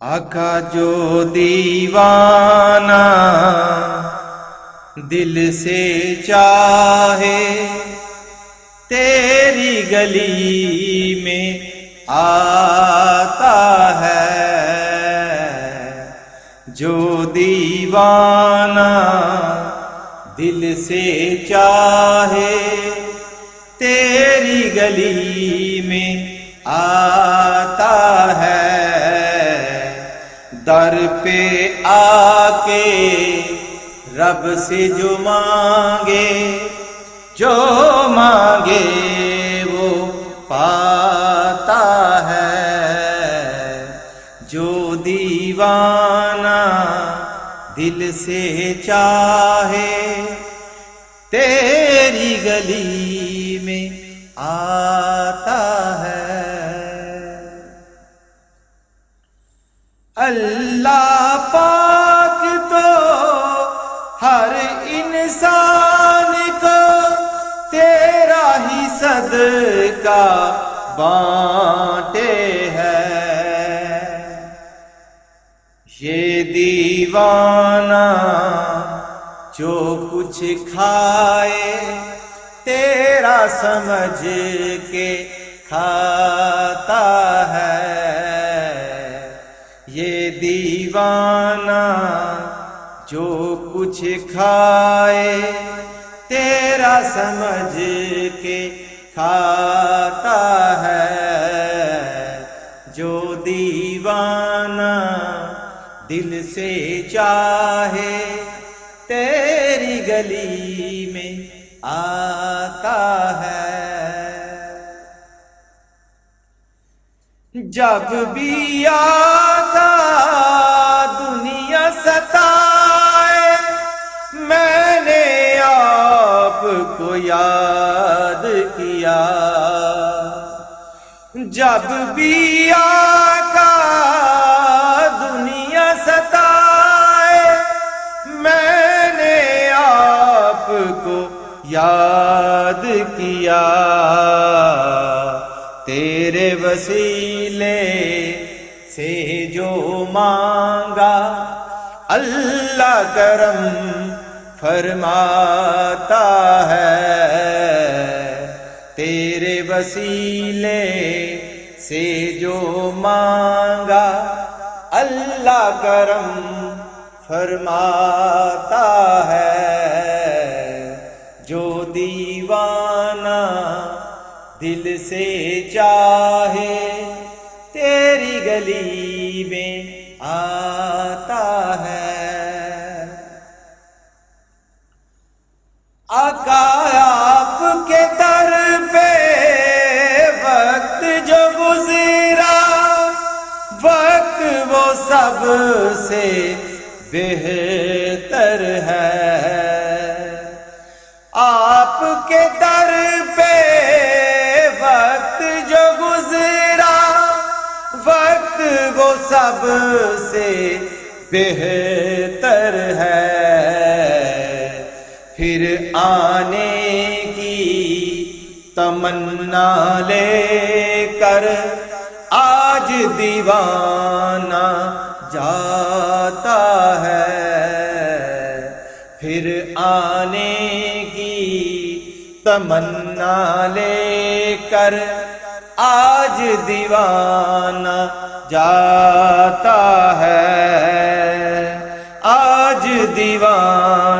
आका जो दीवाना दिल से चाहे, तेरी गली में आता है। जो दीवाना दिल से चाहे, तेरी गली में आता है। दर पे आके रब से जो मांगे, जो मांगे वो पाता है। जो दीवाना दिल से चाहे, तेरी गली में आता है। अल्लाह पाक तो हर इंसान को तेरा ही सदका बांटे है। ये दीवाना जो कुछ खाए, तेरा समझ के खाता है। ये दीवाना जो कुछ खाए, तेरा समझ के खाता है। जो दीवाना दिल से चाहे, तेरी गली में आता है। जब भी आता दुनिया सताए, मैंने आपको याद किया। जब भी आका दुनिया सताए, मैंने आपको याद किया। तेरे वसीले से जो मांगा, अल्लाह करम फरमाता है। तेरे वसीले से जो मांगा, अल्लाह करम फरमाता है। जो दीवाना दिल से चाहे, तेरी गली में आता है। आका आपके दर पे वक्त जो गुजरा, वक्त वो सबसे बेहतर है। आपके दर पे वक्त जो गुजरा, वक्त वो सबसे बेहतर है। फिर आने की तमन्ना लेकर आज दीवाना जाता है। फिर आने की तमन्ना लेकर आज दीवाना जाता है। आज दीवाना